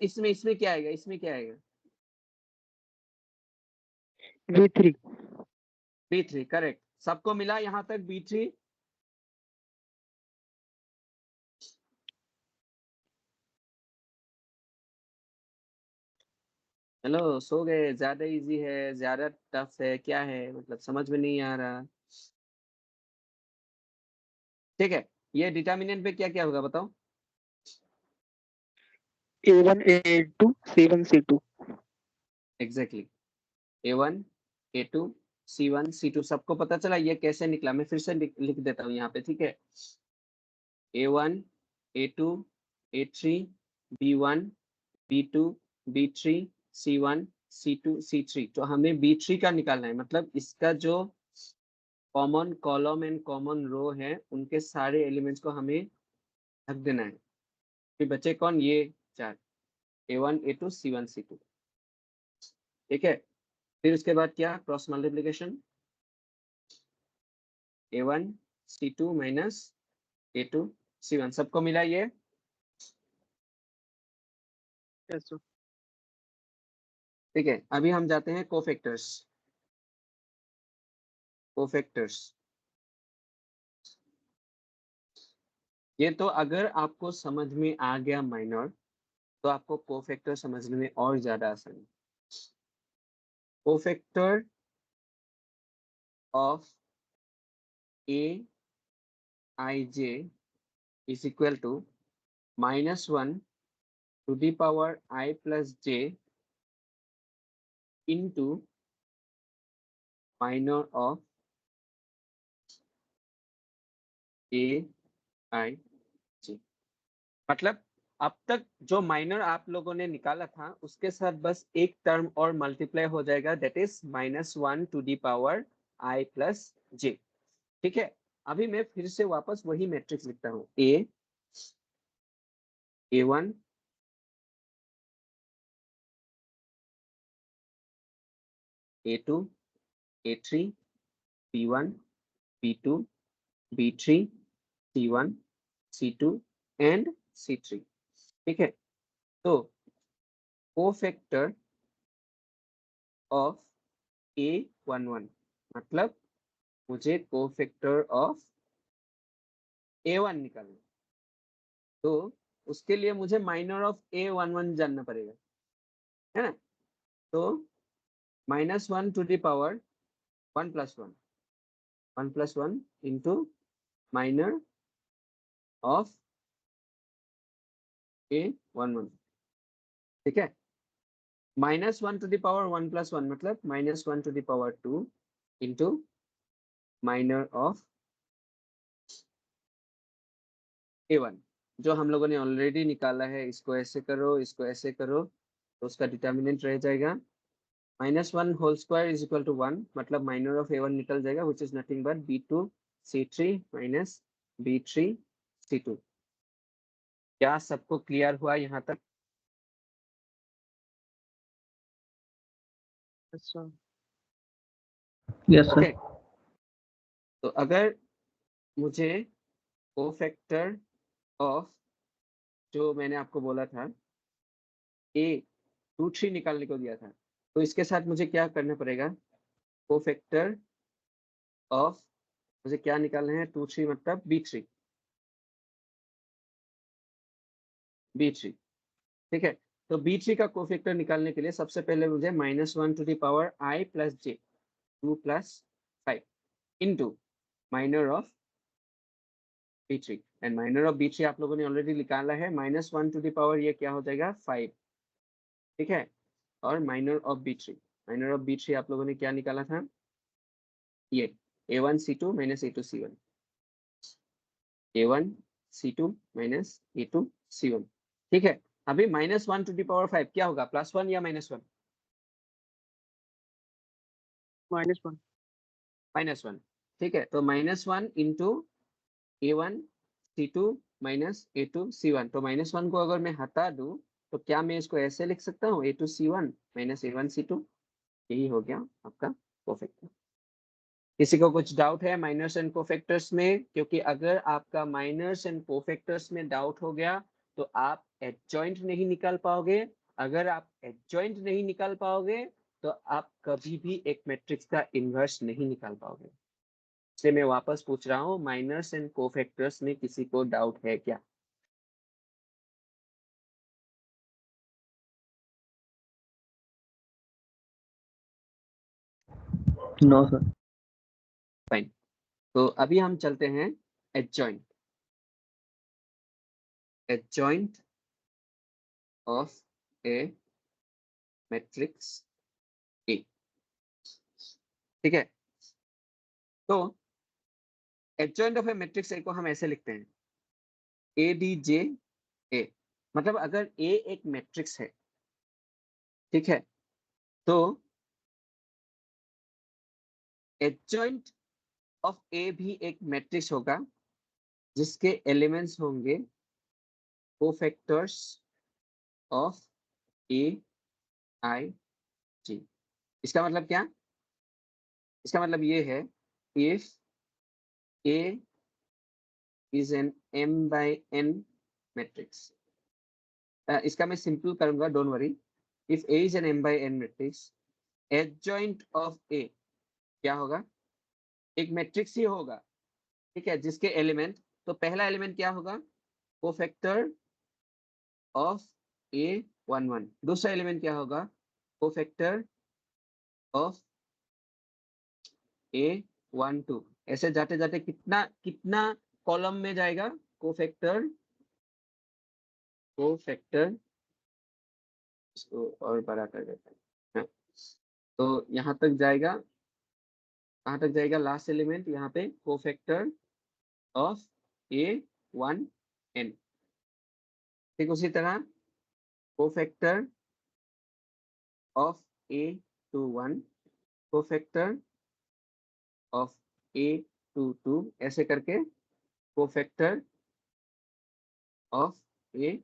[SPEAKER 1] इसमें क्या आएगा, इसमें क्या आएगा?
[SPEAKER 2] V3
[SPEAKER 1] B3 करेक्ट, सबको मिला यहाँ तक B3? हेलो, सो गए? ज्यादा इजी है, ज्यादा टफ है, क्या है मतलब, समझ में नहीं आ रहा? ठीक है, ये डिटर्मिनेंट पे क्या क्या होगा बताओ?
[SPEAKER 2] A1 A2 C1 C2
[SPEAKER 1] exactly, A1 A2 C1 C2 सबको पता चला ये कैसे निकला? मैं फिर से लिख देता हूँ यहाँ पे, ठीक है? A1 A2 A3 B1 B2 B3 C1 C2 C3, तो हमें B3 का निकालना है, मतलब इसका जो कॉमन कॉलम एंड कॉमन रो है उनके सारे एलिमेंट्स को हमें ढक देना है। फिर बचे कौन? ये चार, A1 A2 C1 C2, ठीक है? फिर उसके बाद क्या? Cross multiplication, A1 C2 minus A2 C1, सबको मिला ये?
[SPEAKER 2] yes sir
[SPEAKER 1] ठीक है, अभी हम जाते हैं कोफैक्टर्स। कोफैक्टर्स, ये तो अगर आपको समझ में आ गया माइनर, तो आपको कोफैक्टर समझने में और ज्यादा आसान है। Cofactor of A I J is equal to -1 to the power I plus J into minor of A I J. मतलब अब तक जो माइनर आप लोगों ने निकाला था उसके साथ बस एक टर्म और मल्टीप्लाई हो जाएगा, that is -1 to the power I plus J. ठीक है, अभी मैं फिर से वापस वही मैट्रिक्स लिखता हूँ, A1 A2 A3 B1 B2 B3 C1 C2 and C3। ठीक है, तो कोफैक्टर ऑफ A11, मतलब मुझे कोफैक्टर ऑफ A1 निकालना, तो उसके लिए मुझे माइनर ऑफ A11 जानना पड़ेगा, है ना? तो -1 to the power 1+1 into minor of A11, ठीक है? -1 टू द पावर 1+1 मतलब -1 to the power 2 into minor of A1, जो हम लोगों ने ऑलरेडी निकाला है। इसको ऐसे करो, इसको ऐसे करो, तो उसका डिटर्मिनेंट रह जाएगा -1 whole square is equal to 1, मतलब माइनर ऑफ A1 निकल जाएगा, which is nothing but B2 C3 minus B3 C2। क्या सबको क्लियर हुआ यहाँ तक?
[SPEAKER 2] yes sir
[SPEAKER 3] yes sir.
[SPEAKER 1] Okay, तो अगर मुझे कोफैक्टर ऑफ, जो मैंने आपको बोला था A23 निकालने को दिया था, तो इसके साथ मुझे क्या करना पड़ेगा? कोफैक्टर ऑफ, मुझे क्या निकालना है? 23 मतलब B3, ठीक है? तो B3 का कोफैक्टर निकालने के लिए सबसे पहले मुझे -1 to the power I plus J 2 + 5 into minor of B3, and minor of B3 आप लोगों ने ऑलरेडी निकाला है, -1 टू द पावर ये क्या हो जाएगा 5, ठीक है? और माइनर ऑफ B3 आप लोगों ने क्या निकाला था? ये A1 C2 minus A2 C1, A1 C2 minus A2 C1, ठीक है? अभी -1 टू द पावर 5 क्या होगा? +1 या -1?
[SPEAKER 2] -1
[SPEAKER 1] -1, ठीक है? तो -1 into A1 C2 minus A2 C1, तो -1 को अगर मैं हटा दूं तो क्या मैं इसको ऐसे लिख सकता हूँ? A2 C1 minus A1 C2, यही हो गया आपका परफेक्ट। किसी को कुछ डाउट है माइनर्स एंड कोफैक्टर्स में? क्योंकि अगर आपका माइनर्स एंड कोफैक्टर्स में डाउट हो गया तो आप एडजॉइंट नहीं निकाल पाओगे। अगर आप एडजॉइंट नहीं निकाल पाओगे तो आप कभी भी एक मैट्रिक्स का इन्वर्स नहीं निकाल पाओगे। इसलिए मैं वापस पूछ रहा हूँ, माइनर्स एंड कोफैक्टर्स में किसी को डाउट है क्या?
[SPEAKER 3] No sir.
[SPEAKER 1] फाइन। तो अभी हम चलते हैं adjoint. Adjoint of a matrix A. ठीक है, तो adjoint of a matrix A को हम ऐसे लिखते हैं, ए डी जे ए। मतलब अगर ए एक मैट्रिक्स है, ठीक है, तो एडजॉइंट ऑफ ए भी एक मैट्रिक्स होगा जिसके एलिमेंट्स होंगे कोफैक्टर्स ऑफ ए आई जी। इसका मतलब क्या? इसका मतलब ये है, if A is an m by n matrix. इसका मैं सिंपल करूंगा, don't worry. If A is an m by n matrix, adjoint of A क्या होगा? एक मैट्रिक्स ही होगा, ठीक है, जिसके एलिमेंट, तो पहला एलिमेंट क्या होगा? कोफैक्टर ऑफ ए 1 1। दूसरा एलिमेंट क्या होगा? कोफैक्टर ऑफ ए 1 2। ऐसे जाते जाते कितना कितना कॉलम में जाएगा? कोफैक्टर कोफैक्टर इसको और बड़ा कर देते हैं, हाँ। तो यहाँ तक जाएगा, कहाँ तक जाएगा? लास्ट एलिमेंट यहाँ पे कोफैक्टर ऑफ ए 1 n। ठीक उसी तरह cofactor of A 2 1, cofactor of A 2 2, ऐसे करके कोफैक्टर ऑफ ए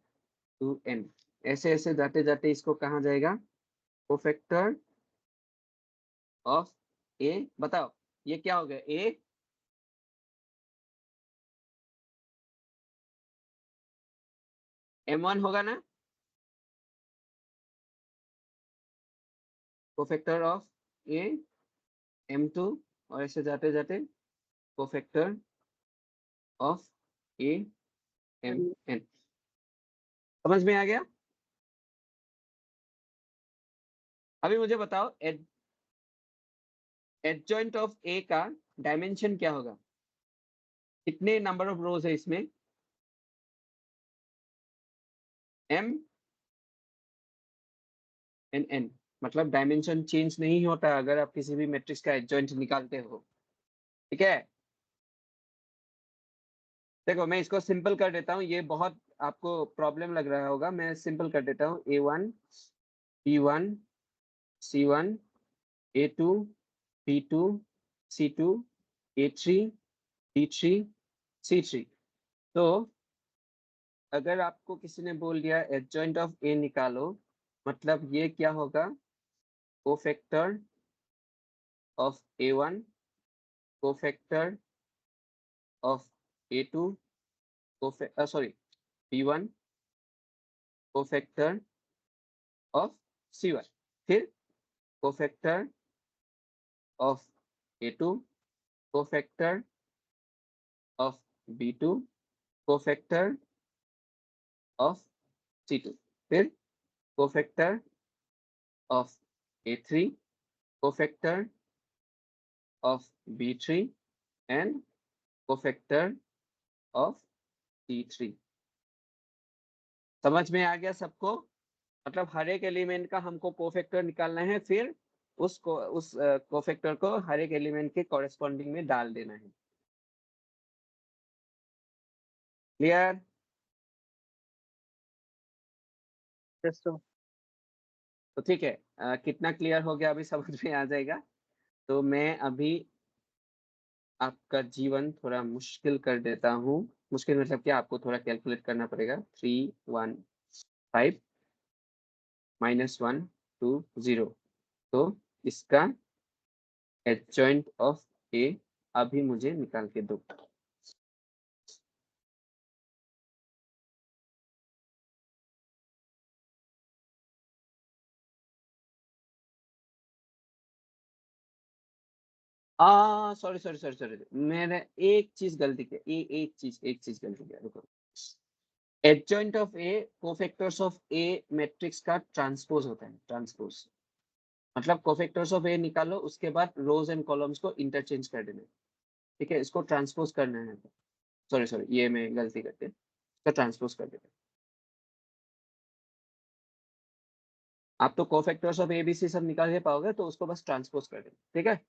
[SPEAKER 1] 2 n। ऐसे ऐसे जाते जाते इसको कहाँ जाएगा? कोफैक्टर ऑफ ए, बताओ ये क्या हो गया? ए m1 होगा ना? कोफैक्टर ऑफ ए m2, और ऐसे जाते जाते cofactor of A m n। समझ में आ गया? अभी मुझे बताओ, एडजॉइंट ऑफ ए का डायमेंशन क्या होगा? कितने नंबर ऑफ रोज है इसमें? m n n। मतलब डायमेंशन चेंज नहीं होता अगर आप किसी भी मैट्रिक्स का एडजॉइंट निकालते हो, ठीक है। देखो मैं इसको सिंपल कर देता हूँ, ये बहुत आपको प्रॉब्लम लग रहा होगा, मैं सिंपल कर देता हूँ। a1 b1 c1 a2 b2 c2 a3 b3 c3। तो अगर आपको किसी ने बोल दिया एडजॉइंट ऑफ ए निकालो, मतलब ये क्या होगा? Cofactor of a1, cofactor of a2, sorry b1, cofactor of c1, फिर cofactor of a2, cofactor of b2, cofactor of c2, फिर cofactor of a3, cofactor of b3 and cofactor of c3। समझ में आ गया सबको? मतलब हर एक एलिमेंट का हमको कोफैक्टर निकालना है, फिर उस कोफैक्टर को हर एक एलिमेंट के कॉरेस्पॉन्डिंग में डाल देना है। क्लियर?
[SPEAKER 2] Yes sir.
[SPEAKER 1] तो ठीक है, कितना क्लियर हो गया अभी समझ में आ जाएगा। तो मैं अभी आपका जीवन थोड़ा मुश्किल कर देता हूँ। मुश्किल मतलब क्या? आपको थोड़ा कैलकुलेट करना पड़ेगा। 3 1 5 -1 2 0। तो इसका एडजॉइंट ऑफ ए अभी मुझे निकाल के दो। सॉरी सॉरी सॉरी सॉरी, मैंने एक चीज गलती की, एक चीज गलती किया, रुको। Adjoint of A cofactors of a matrix का ट्रांसपोज होता है, ट्रांसपोज मतलब कोफैक्टर्स ऑफ ए निकालो, उसके बाद रोज एंड कॉलम्स को इंटरचेंज कर देना, ठीक है, इसको ट्रांसपोज करना है। सॉरी सॉरी, ये मैं गलती करके इसको ट्रांसपोज कर देता। आप तो cofactors of A B C सब निकाल के पाओगे, तो उसको बस ट्रांसपोज कर देना, ठीक है।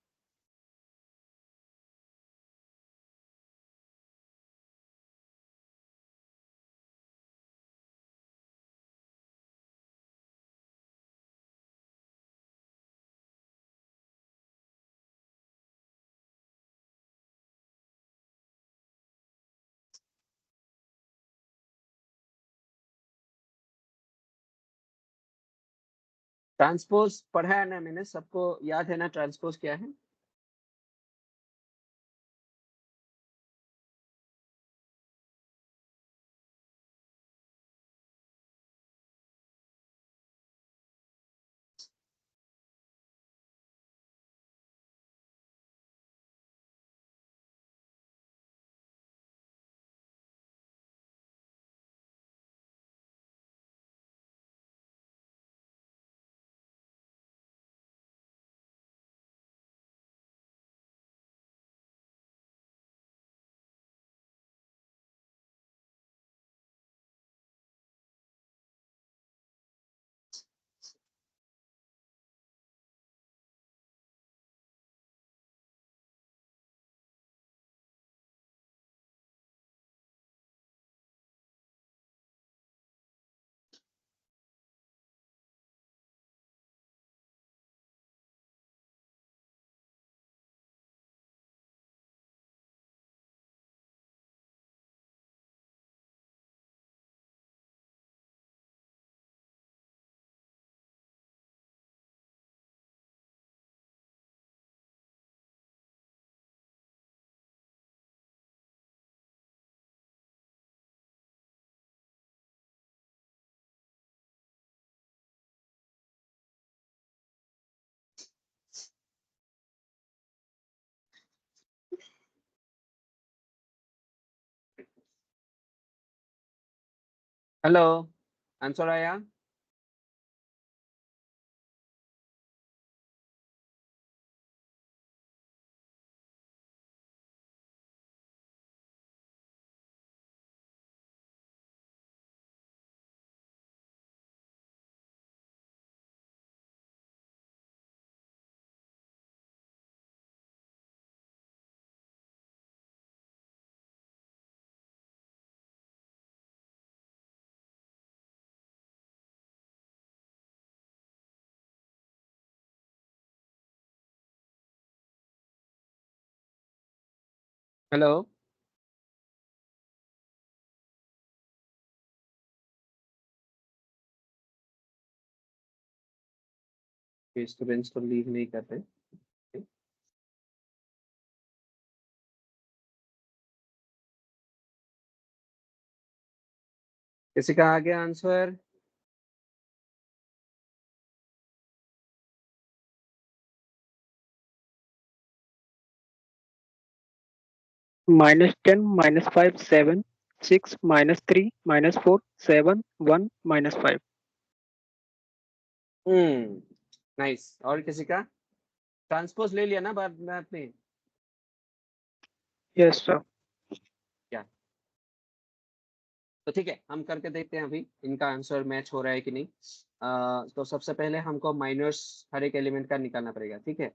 [SPEAKER 1] ट्रांसपोज पढ़ा है ना मैंने, सबको याद है ना ट्रांसपोज क्या है? हेलो, आंसर आया? हेलो, स्टूडेंट्स तो लीव नहीं कर रहे। किसी का आ गया आंसर?
[SPEAKER 2] -10 -5 7 6 -3 -4 7 1 -5।
[SPEAKER 1] नाइस। और किसी का ट्रांसपोज ले लिया ना बाद में आपने?
[SPEAKER 2] Yes sir.
[SPEAKER 1] क्या? तो ठीक है, हम करके देखते हैं अभी इनका आंसर मैच हो रहा है कि नहीं। तो सबसे पहले हमको माइनर्स हर एक एलिमेंट का निकालना पड़ेगा, ठीक है।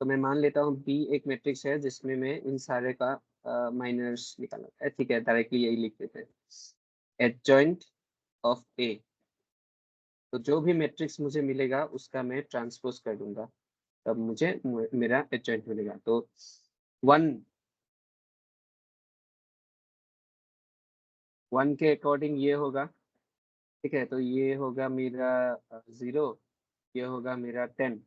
[SPEAKER 1] तो मैं मान लेता हूँ बी एक मैट्रिक्स है जिसमें मैं इन सारे का माइनर्स निकालना है, ठीक है, डायरेक्टली यही लिख देते हैं। एडजॉइंट ऑफ ए, तो जो भी मैट्रिक्स मुझे मिलेगा उसका मैं ट्रांसपोज कर दूंगा, तब मुझे मेरा एडजॉइंट मिलेगा। तो 1 के अकॉर्डिंग ये होगा, ठीक है। तो ये होगा मेरा 0, ये होगा मेरा 10,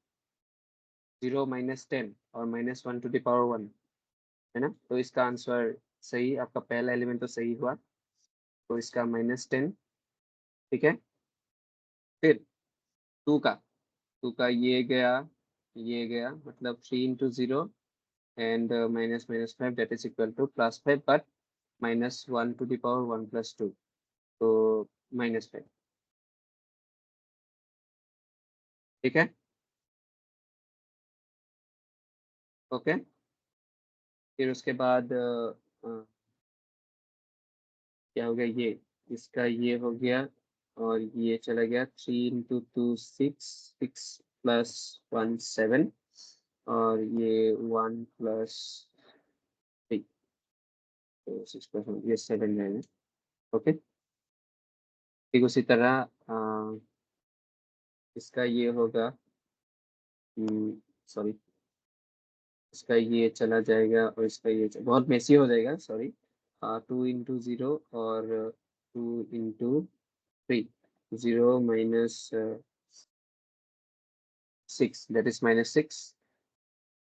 [SPEAKER 1] 0 -10 और -1 to the power 1 है ना। तो इसका आंसर सही, आपका पहला एलिमेंट तो सही हुआ, तो इसका -10, ठीक है। फिर 2 का ये गया, मतलब 3 into 0 and -5 that is equal to +5, but -1 to the power 1 plus 2, तो -5, ठीक है, ओके। फिर उसके बाद क्या हो गया, ये इसका ये हो गया, और ये चला गया 3 into 2 6, 6 plus 1 7, और ये 1 plus 3, तो 6 plus 1 ये 7 रहेगा, ओके। ठीक उसी तरह इसका ये होगा, सॉरी, इसका ये चला जाएगा और इसका ये बहुत मेसी हो जाएगा, सॉरी। 2 into 0 और 2 into 3, 0 minus 6 that is -6।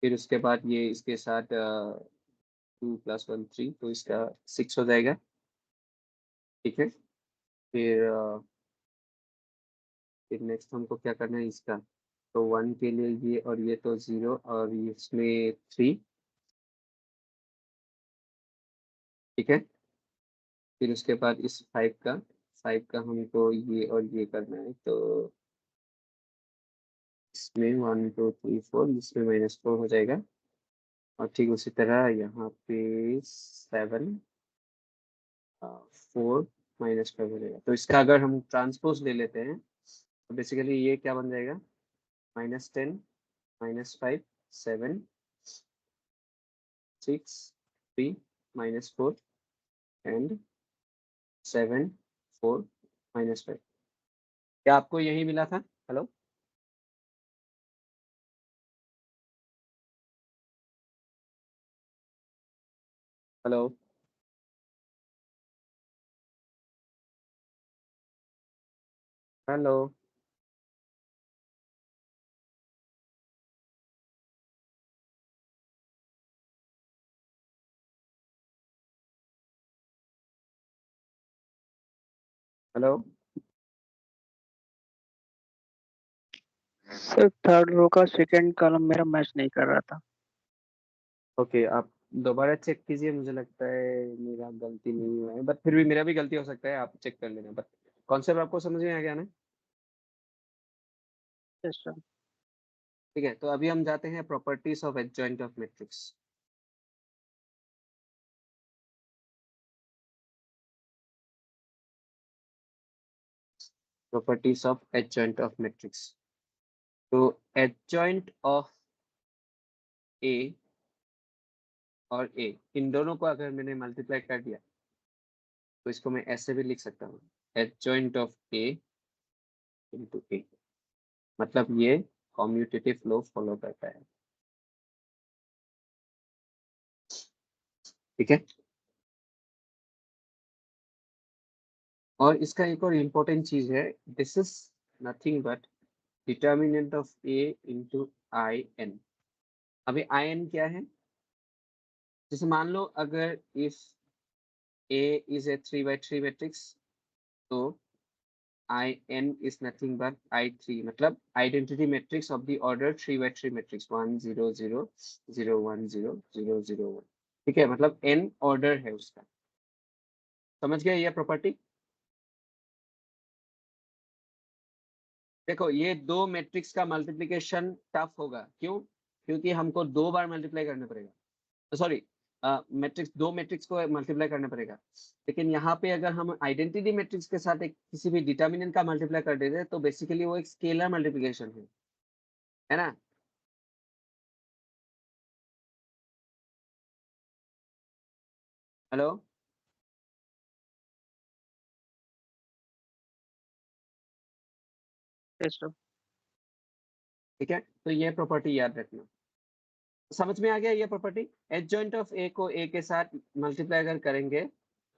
[SPEAKER 1] फिर उसके बाद ये इसके साथ 2 + 1 3, तो इसका 6 हो जाएगा, ठीक है। फिर नेक्स्ट हमको क्या करना है इसका, तो 1 के लिए ये, और ये तो 0 और इसमें 3, ठीक है। फिर उसके बाद इस 5 का हमको ये और ये करना है, तो इसमें 1 2 3 4, इसमें -4 हो जाएगा, और ठीक उसी तरह यहाँ पे 7 4 -5 हो जाएगा। तो इसका अगर हम ट्रांसपोज ले लेते हैं, तो बेसिकली ये क्या बन जाएगा, -10 -5 7 6 3 -4 एंड 7 4 -5। क्या आपको यही मिला था? Hello, hello, hello, hello.
[SPEAKER 2] Sir third row का सेकंड कॉलम मेरा मैच नहीं कर रहा था।
[SPEAKER 1] ओके, आप दोबारा चेक कीजिए, मुझे लगता है मेरा गलती नहीं हुआ है, बट फिर भी मेरा भी गलती हो सकता है, आप चेक कर लेना। बट कॉन्सेप्ट आपको समझ में आ गया ना?
[SPEAKER 2] Yes sir.
[SPEAKER 1] ठीक है, तो अभी हम जाते हैं properties of adjoint of matrix. Properties of adjoint of matrix. तो एडजॉइंट ऑफ ए और ए, इन दोनों को अगर मैंने मल्टीप्लाई कर दिया, तो इसको मैं ऐसे भी लिख सकता हूँ, एडजॉइंट ऑफ ए इंटू ए, मतलब ये कॉम्यूटेटिव फ्लो फॉलो करता है, ठीक है। और इसका एक और इम्पोर्टेंट चीज है, this is nothing but determinant of A into I N. अभी आई एन क्या है, जैसे मान लो अगर if A is a 3 by 3 matrix, तो I N is nothing but I3, मतलब identity matrix of the order 3 by 3 matrix 1 0 0 0 1 0 0 0 1, ठीक है, मतलब एन ऑर्डर है उसका। समझ गए ये प्रॉपर्टी? देखो, ये दो मैट्रिक्स का मल्टीप्लिकेशन टफ होगा, क्यों? क्योंकि हमको 2 बार मल्टीप्लाई करना पड़ेगा, सॉरी, मैट्रिक्स, 2 मैट्रिक्स को मल्टीप्लाई करना पड़ेगा। लेकिन यहाँ पे अगर हम आइडेंटिटी मैट्रिक्स के साथ एक किसी भी डिटर्मिनेंट का मल्टीप्लाई कर देते हैं, तो बेसिकली वो एक स्केलर मल्टीप्लिकेशन है ना। Hello,
[SPEAKER 2] yes sir.
[SPEAKER 1] ठीक है, तो ये प्रॉपर्टी याद रखना। समझ में आ गया ये प्रॉपर्टी? एडजॉइंट ऑफ ए को ए के साथ मल्टीप्लाई अगर करेंगे,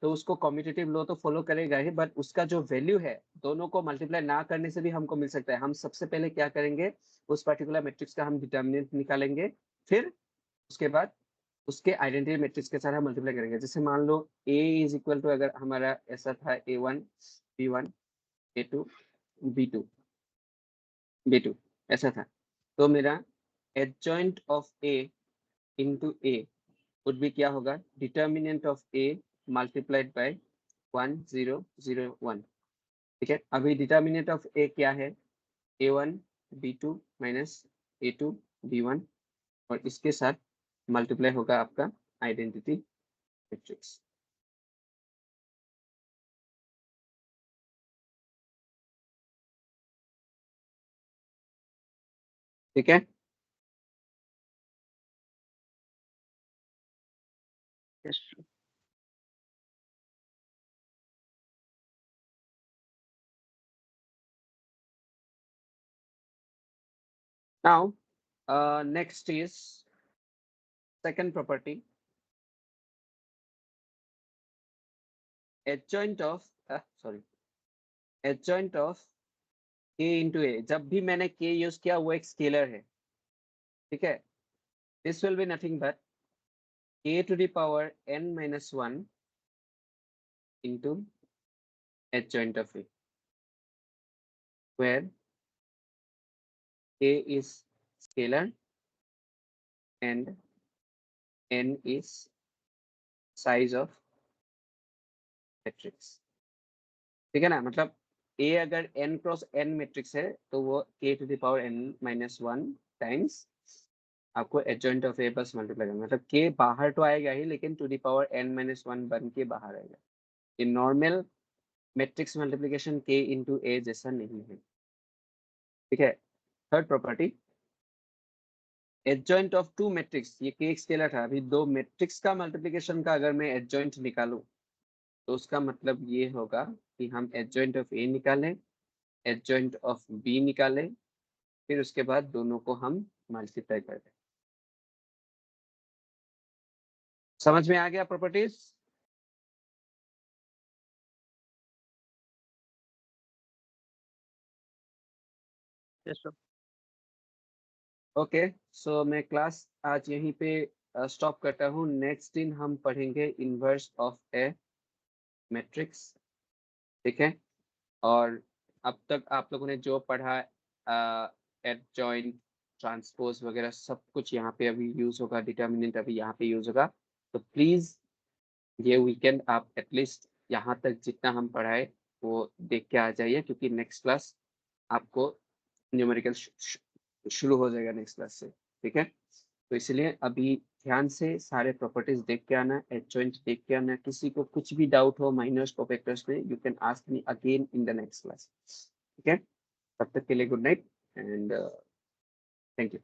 [SPEAKER 1] तो उसको कॉम्यूटेटिव लॉ तो फॉलो करेगा ही, बट उसका जो वैल्यू है दोनों को मल्टीप्लाई ना करने से भी हमको मिल सकता है। हम सबसे पहले क्या करेंगे, उस पर्टिकुलर मैट्रिक्स का हम डिटर्मिनेंट निकालेंगे, फिर उसके बाद उसके आइडेंटिटी मैट्रिक्स के साथ हम मल्टीप्लाई करेंगे। जैसे मान लो A इज इक्वल टू, अगर हमारा ऐसा था A1 B1 A2 B2 B2 ऐसा था, तो मेरा adjoint of A into A would भी क्या होगा, determinant of A multiplied by 1 0 0 1। ठीक है, अभी डिटर्मिनेंट ऑफ A क्या है, A1 B2 minus A2 B1, और इसके साथ मल्टीप्लाई होगा आपका आइडेंटिटी मैट्रिक्स। ठीक है,
[SPEAKER 2] Yes, sir.
[SPEAKER 1] now next is second property, adjoint of adjoint of k into a। जब भी मैंने k यूज किया वो एक स्केलर है, ठीक है, this will be nothing but k to the power n minus 1 into adjoint of a, where k is scalar and n is size of matrix। ठीक है ना, मतलब A अगर n क्रॉस n मैट्रिक्स है तो वो k to the power n minus 1 times आपको adjoint of A बस मल्टीप्लाई करना, मतलब k बाहर तो आएगा ही, लेकिन to the power n minus 1 बन के बाहर आएगा। ये normal matrix multiplication k into A जैसा नहीं है। ठीक है, third property, adjoint of two matrix, ये k एक स्केलर था, अभी दो मैट्रिक्स का मल्टीप्लिकेशन का अगर मैं एडजॉइंट निकालूं तो उसका मतलब ये होगा कि हम एडजॉइंट ऑफ A निकालें, एडजॉइंट ऑफ B निकालें, फिर उसके बाद दोनों को हम मल्टीप्लाई कर दें। समझ में आ गया प्रॉपर्टीज?
[SPEAKER 2] Yes, sir.
[SPEAKER 1] ओके, सो मैं क्लास आज यहीं पे स्टॉप करता हूँ। नेक्स्ट दिन हम पढ़ेंगे इनवर्स ऑफ ए मैट्रिक्स। ठीक है, और अब तक आप लोगों ने जो पढ़ा एडजॉइंट, ट्रांसपोज वगैरह सब कुछ यहाँ पे अभी यूज होगा, डिटर्मिनेंट अभी यहाँ पे यूज होगा। तो प्लीज ये वीकेंड आप एटलीस्ट यहाँ तक जितना हम पढ़ाए वो देख के आ जाइए, क्योंकि नेक्स्ट क्लास आपको न्यूमेरिकल शुरू हो जाएगा नेक्स्ट क्लास से। ठीक है, तो इसलिए अभी ध्यान से सारे प्रॉपर्टीज देख के आना, एडजॉइंट देख के आना। किसी को कुछ भी डाउट हो माइनर्स को फैक्टर्स में, you can ask me again in the next class. ठीक है, तब तक के लिए good night and thank you.